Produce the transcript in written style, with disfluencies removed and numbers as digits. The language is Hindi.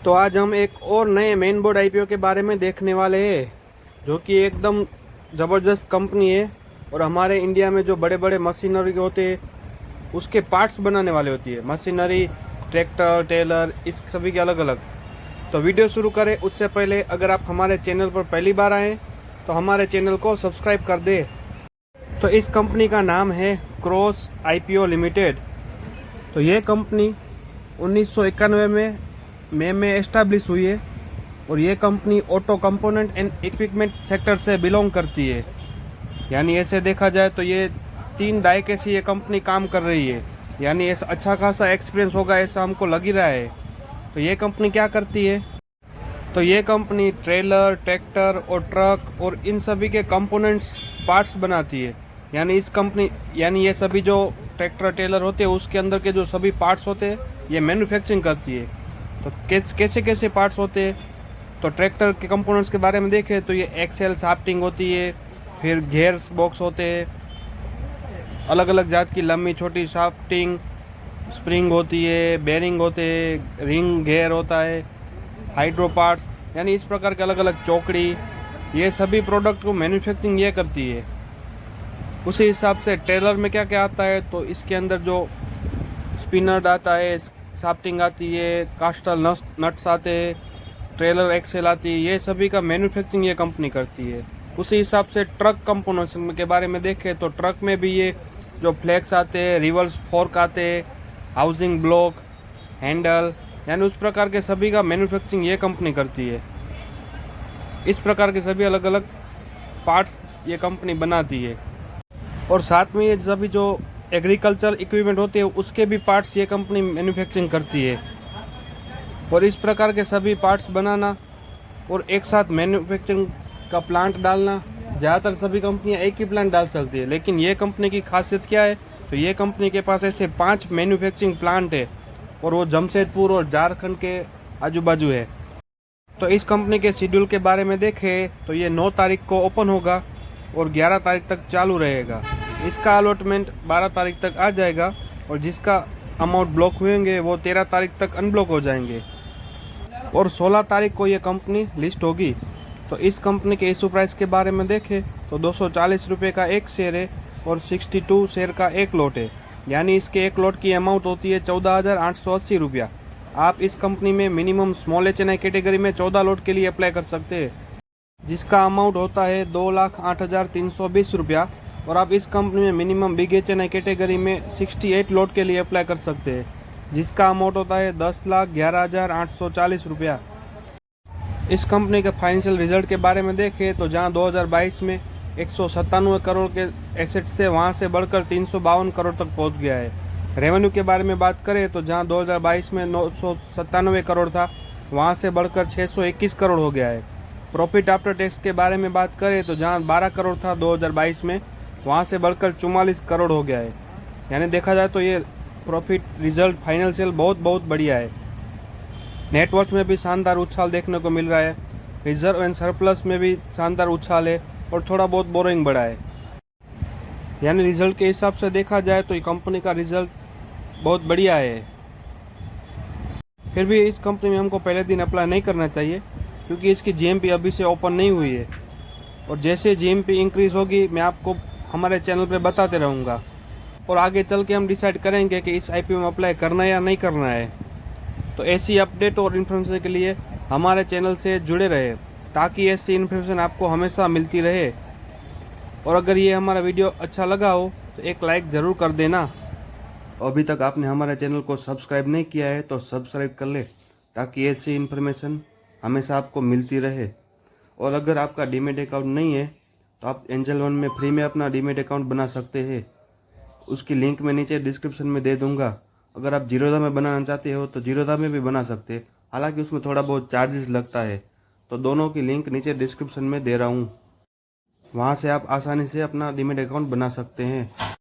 तो आज हम एक और नए मेन बोर्ड आईपीओ के बारे में देखने वाले हैं, जो कि एकदम ज़बरदस्त कंपनी है। और हमारे इंडिया में जो बड़े बड़े मशीनरी होते हैं उसके पार्ट्स बनाने वाले होती है, मशीनरी, ट्रैक्टर, टेलर, इस सभी के अलग अलग। तो वीडियो शुरू करें उससे पहले अगर आप हमारे चैनल पर पहली बार आएँ तो हमारे चैनल को सब्सक्राइब कर दें। तो इस कंपनी का नाम है क्रॉस आईपीओ लिमिटेड। तो ये कंपनी 1991 में मई में एस्टैब्लिश हुई है और ये company auto component and equipment sector से बिलोंग करती है। यानी ऐसे देखा जाए तो ये 3 दायके से ये कंपनी काम कर रही है, यानी ऐसा अच्छा खासा एक्सपीरियंस होगा ऐसा हमको लग ही रहा है। तो ये कंपनी क्या करती है, तो ये कंपनी ट्रेलर, ट्रैक्टर और ट्रक और इन सभी के कंपोनेंट्स, पार्ट्स बनाती है। यानी ये सभी जो ट्रैक्टर टेलर होते हैं उसके अंदर के जो सभी पार्ट्स होते हैं ये मैन्युफैक्चरिंग करती है। तो कैसे कैसे पार्ट्स होते हैं, तो ट्रैक्टर के कंपोनेंट्स के बारे में देखें तो ये एक्सेल शाफ्टिंग होती है, फिर गेयर्स बॉक्स होते हैं, अलग अलग जात की लंबी छोटी शाफ्टिंग, स्प्रिंग होती है, बेरिंग होते हैं, रिंग गेयर होता है, हाइड्रो पार्ट्स, यानी इस प्रकार के अलग अलग चौकड़ी, ये सभी प्रोडक्ट को मैन्युफैक्चरिंग ये करती है। उसी हिसाब से ट्रेलर में क्या क्या आता है, तो इसके अंदर जो स्पिनर आता है, शाफ्टिंग आती है, कास्टर नट्स आते हैं, ट्रेलर एक्सेल आती है, ये सभी का मैन्युफैक्चरिंग ये कंपनी करती है। उसी हिसाब से ट्रक कंपोनेंट्स के बारे में देखें तो ट्रक में भी ये जो फ्लैक्स आते हैं, रिवर्स फोर्क आते हैं, हाउसिंग ब्लॉक, हैंडल, यानी उस प्रकार के सभी का मैन्युफैक्चरिंग ये कंपनी करती है। इस प्रकार के सभी अलग अलग पार्ट्स ये कंपनी बनाती है। और साथ में ये सभी जो एग्रीकल्चर इक्विपमेंट होते हैं उसके भी पार्ट्स ये कंपनी मैन्युफैक्चरिंग करती है। और इस प्रकार के सभी पार्ट्स बनाना और एक साथ मैन्युफैक्चरिंग का प्लांट डालना, ज़्यादातर सभी कंपनियां एक ही प्लांट डाल सकती है, लेकिन ये कंपनी की खासियत क्या है, तो ये कंपनी के पास ऐसे 5 मैन्युफैक्चरिंग प्लांट है और वो जमशेदपुर और झारखंड के आजू बाजू है। तो इस कंपनी के शेड्यूल के बारे में देखें तो ये 9 तारीख को ओपन होगा और 11 तारीख तक चालू रहेगा। इसका अलॉटमेंट 12 तारीख तक आ जाएगा और जिसका अमाउंट ब्लॉक हुएंगे वो 13 तारीख तक अनब्लॉक हो जाएंगे और 16 तारीख को ये कंपनी लिस्ट होगी। तो इस कंपनी के इशू प्राइस के बारे में देखें तो 240 रुपये का एक शेयर है और 62 शेयर का एक लॉट है, यानी इसके एक लॉट की अमाउंट होती है 14,880 रुपया। आप इस कंपनी में मिनिमम स्मॉल HNI कैटेगरी में 14 लॉट के लिए अप्लाई कर सकते हैं, जिसका अमाउंट होता है 2,08,320 रुपया। और आप इस कंपनी में मिनिमम बिग HNI कैटेगरी में 68 लॉट के लिए अप्लाई कर सकते हैं, जिसका अमाउंट होता है 10,11,840 रुपया। इस कंपनी के फाइनेंशियल रिजल्ट के बारे में देखें तो जहां 2022 में 197 करोड़ के एसेट्स थे, वहां से बढ़कर 352 करोड़ तक पहुंच गया है। रेवेन्यू के बारे में बात करें तो जहां 2022 में 997 करोड़ था, वहां से बढ़कर 621 करोड़ हो गया है। प्रॉफिट आफ्टर टैक्स के बारे में बात करें तो जहां 12 करोड़ था 2022 में, वहां से बढ़कर 44 करोड़ हो गया है। यानी देखा जाए तो ये प्रॉफिट रिजल्ट फाइनेंशियल बहुत बढ़िया है। नेटवर्थ में भी शानदार उछाल देखने को मिल रहा है, रिजर्व एंड सरप्लस में भी शानदार उछाल है और थोड़ा बहुत बोरोइंग बढ़ा है। यानी रिजल्ट के हिसाब से देखा जाए तो ये कंपनी का रिजल्ट बहुत बढ़िया है। फिर भी इस कंपनी में हमको पहले दिन अप्लाई नहीं करना चाहिए, क्योंकि इसकी GMP अभी से ओपन नहीं हुई है और जैसे GMP इंक्रीज़ होगी मैं आपको हमारे चैनल पे बताते रहूँगा और आगे चल के हम डिसाइड करेंगे कि इस IPO में अप्लाई करना है या नहीं करना है। तो ऐसी अपडेट और इन्फॉर्मेशन के लिए हमारे चैनल से जुड़े रहे, ताकि ऐसी इन्फॉर्मेशन आपको हमेशा मिलती रहे। और अगर ये हमारा वीडियो अच्छा लगा हो तो एक लाइक ज़रूर कर देना। अभी तक आपने हमारे चैनल को सब्सक्राइब नहीं किया है तो सब्सक्राइब कर ले, ताकि ऐसी इन्फॉर्मेशन हमेशा आपको मिलती रहे। और अगर आपका डीमेट अकाउंट नहीं है तो आप एंजल वन में फ्री में अपना डीमेट अकाउंट बना सकते हैं। उसकी लिंक मैं नीचे डिस्क्रिप्शन में दे दूंगा। अगर आप जीरोधा में बनाना चाहते हो तो जीरोधा में भी बना सकते हैं, हालांकि उसमें थोड़ा बहुत चार्जेस लगता है। तो दोनों की लिंक नीचे डिस्क्रिप्शन में दे रहा हूँ, वहाँ से आप आसानी से अपना डीमेट अकाउंट बना सकते हैं।